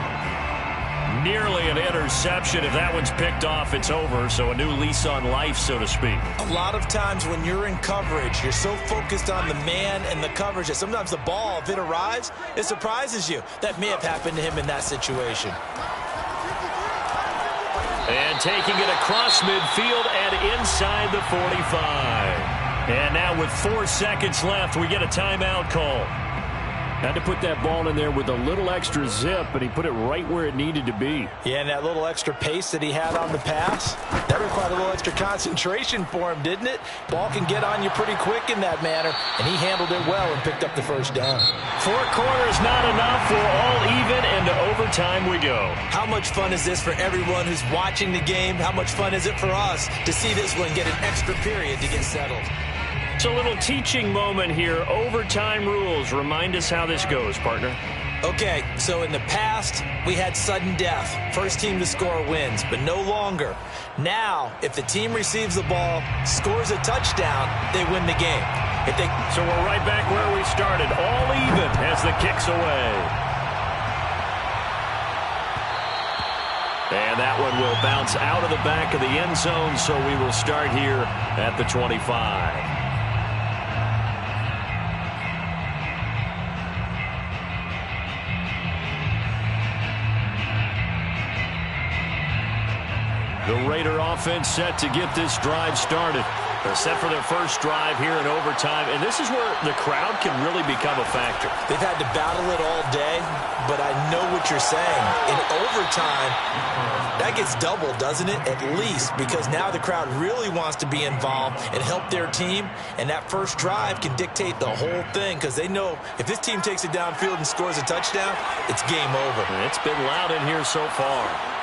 Nearly an interception. If that one's picked off, it's over. So a new lease on life, so to speak. A lot of times when you're in coverage, you're so focused on the man and the coverage that sometimes the ball, if it arrives, it surprises you. That may have happened to him in that situation. And taking it across midfield and inside the 45. And now with 4 seconds left, we get a timeout call. Had to put that ball in there with a little extra zip, and he put it right where it needed to be. Yeah, and that little extra pace that he had on the pass, that required a little extra concentration for him, didn't it? Ball can get on you pretty quick in that manner, and he handled it well and picked up the first down. 4 quarters not enough. We're all even, and to overtime we go. How much fun is this for everyone who's watching the game? How much fun is it for us to see this one get an extra period to get settled? It's a little teaching moment here. Overtime rules. Remind us how this goes, partner. Okay, so in the past, we had sudden death. First team to score wins, but no longer. Now, if the team receives the ball, scores a touchdown, they win the game. So we're right back where we started. All even as the kick's away. And that one will bounce out of the back of the end zone, so we will start here at the 25. The Raider offense set to get this drive started. They're set for their first drive here in overtime, and this is where the crowd can really become a factor. They've had to battle it all day, but I know what you're saying. In overtime, that gets doubled, doesn't it? At least, because now the crowd really wants to be involved and help their team, and that first drive can dictate the whole thing because they know if this team takes it downfield and scores a touchdown, it's game over. And it's been loud in here so far.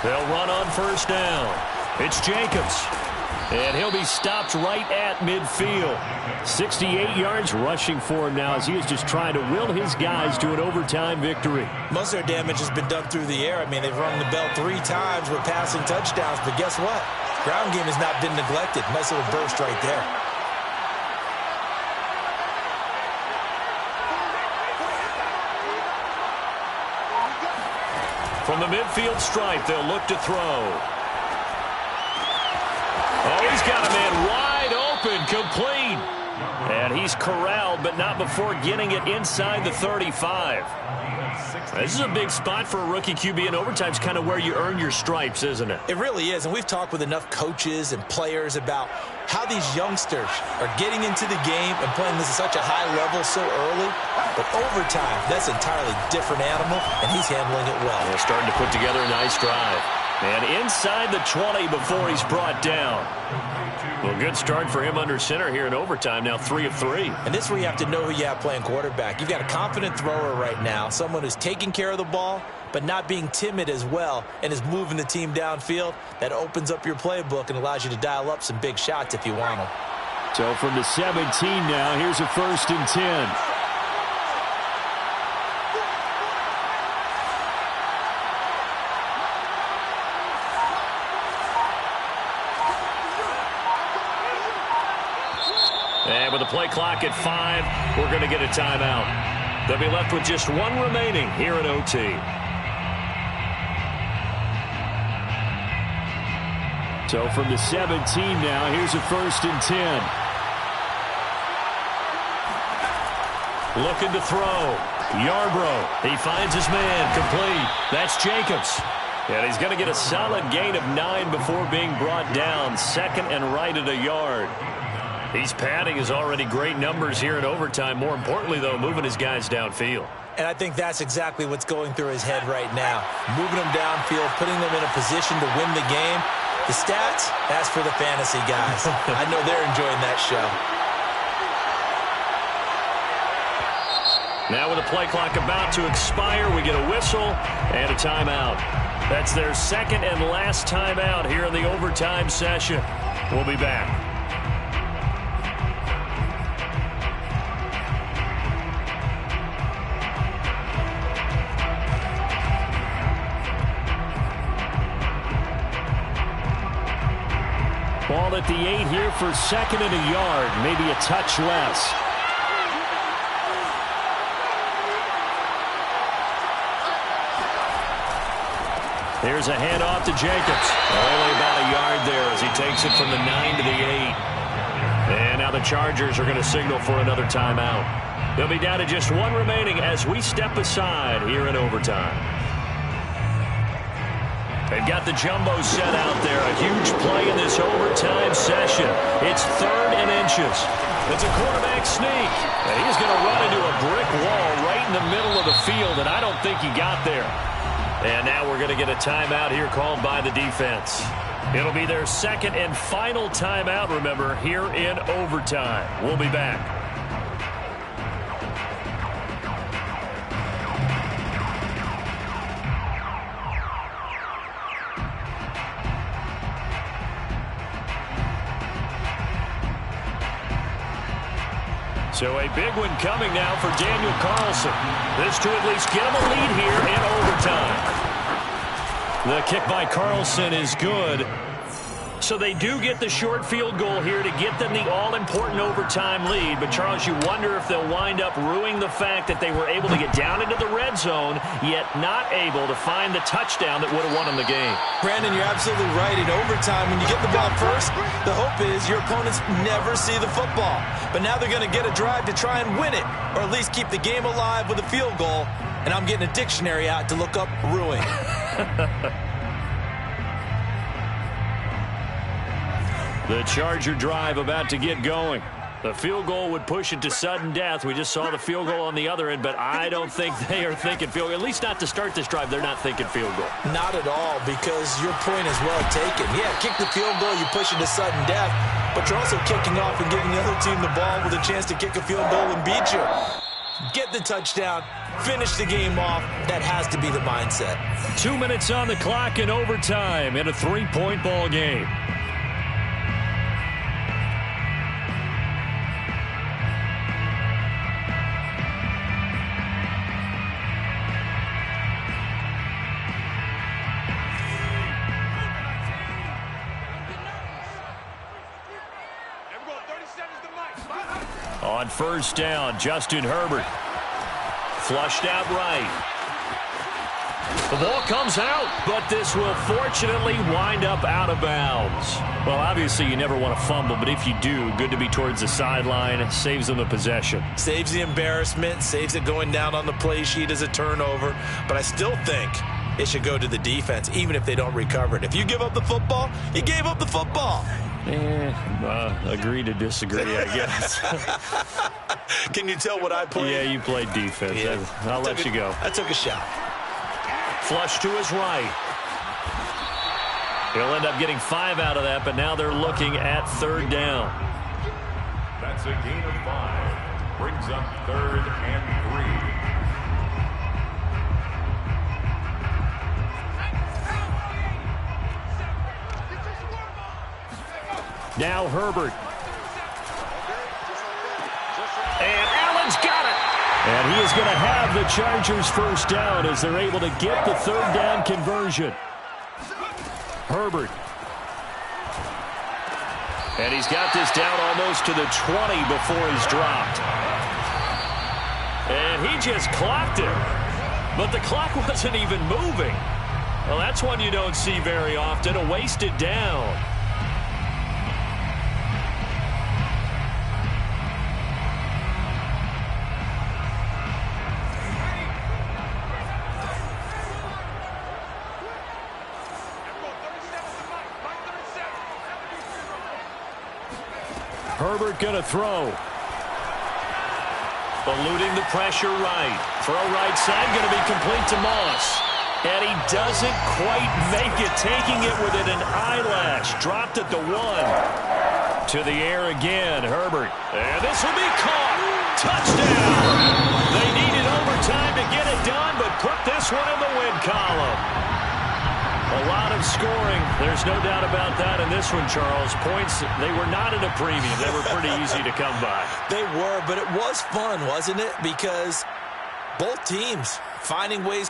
They'll run on first down. It's Jacobs. And he'll be stopped right at midfield. 68 yards rushing for him now as he is just trying to will his guys to an overtime victory. Most of their damage has been done through the air. I mean, they've rung the bell 3 times with passing touchdowns, but guess what? Ground game has not been neglected. Nice little burst right there. From the midfield stripe, they'll look to throw. Oh, he's got a man wide open, complete. And he's corralled, but not before getting it inside the 35. This is a big spot for a rookie QB, and overtime's kind of where you earn your stripes, isn't it? It really is, and we've talked with enough coaches and players about how these youngsters are getting into the game and playing this at such a high level so early. But overtime, that's an entirely different animal, and he's handling it well. They're starting to put together a nice drive. And inside the 20 before he's brought down. Well, good start for him under center here in overtime, now 3 of 3. And this is where you have to know who you have playing quarterback. You've got a confident thrower right now, someone who's taking care of the ball, but not being timid as well, and is moving the team downfield. That opens up your playbook and allows you to dial up some big shots if you want them. So from the 17 now, here's a 1st and 10. And with the play clock at 5, we're going to get a timeout. They'll be left with just 1 remaining here at OT. So from the 17 now, here's a 1st and 10. Looking to throw. Yarbrough. He finds his man. Complete. That's Jacobs. And he's going to get a solid gain of 9 before being brought down. 2nd and right at a yard. He's padding his already great numbers here in overtime. More importantly, though, moving his guys downfield. And I think that's exactly what's going through his head right now. Moving them downfield, putting them in a position to win the game. The stats, that's for the fantasy guys. I know they're enjoying that show. Now with the play clock about to expire, we get a whistle and a timeout. That's their 2nd and last timeout here in the overtime session. We'll be back. Ball at the 8 here for second and a yard, maybe a touch less. Here's a handoff to Jacobs. Only about a yard there as he takes it from the 9 to the 8. And now the Chargers are going to signal for another timeout. They'll be down to just one remaining as we step aside here in overtime. They've got the jumbo set out there. A huge play in this overtime session. It's 3rd and inches. It's a quarterback sneak. And he's going to run into a brick wall right in the middle of the field, and I don't think he got there. And now we're going to get a timeout here called by the defense. It'll be their second and final timeout, remember, here in overtime. We'll be back. So a big one coming now for Daniel Carlson. This to at least get him a lead here in overtime. The kick by Carlson is good. So they do get the short field goal here to get them the all-important overtime lead. But, Charles, you wonder if they'll wind up ruining the fact that they were able to get down into the red zone, yet not able to find the touchdown that would have won them the game. Brandon, you're absolutely right. In overtime, when you get the ball first, the hope is your opponents never see the football. But now they're going to get a drive to try and win it, or at least keep the game alive with a field goal. And I'm getting a dictionary out to look up ruin. The Charger drive about to get going. The field goal would push it to sudden death. We just saw the field goal on the other end, but I don't think they are thinking field goal. At least not to start this drive. They're not thinking field goal. Not at all, because your point is well taken. Yeah, kick the field goal, you push it to sudden death, but you're also kicking off and giving the other team the ball with a chance to kick a field goal and beat you. Get the touchdown, finish the game off. That has to be the mindset. 2 minutes on the clock in overtime in a 3-point ball game. On first down, Justin Herbert. Flushed out right. The ball comes out, but this will fortunately wind up out of bounds. Well, obviously you never want to fumble, but if you do, good to be towards the sideline. Saves them the possession. Saves the embarrassment, saves it going down on the play sheet as a turnover. But I still think it should go to the defense, even if they don't recover it. If you give up the football, you gave up the football. Agree to disagree, I guess. Can you tell what I played? Yeah, you played defense. Yeah. I'll let you go. I took a shot. Flush to his right. He'll end up getting 5 out of that, but now they're looking at 3rd down. That's a gain of 5. Brings up 3rd and 3. Now Herbert. And Allen's got it. And he is going to have the Chargers first down as they're able to get the 3rd down conversion. Herbert. And he's got this down almost to the 20 before he's dropped. And he just clocked it. But the clock wasn't even moving. Well, that's one you don't see very often, a wasted down. Herbert going to throw. Eluding the pressure right. Throw right side going to be complete to Moss. And he doesn't quite make it, taking it within an eyelash. Dropped at the 1. To the air again, Herbert. And this will be caught. Touchdown. They needed overtime to get it done, but put this one in the win column. A lot of scoring. There's no doubt about that in this one, Charles. Points, they were not at a premium. They were pretty easy to come by. They were, but it was fun, wasn't it? Because both teams finding ways.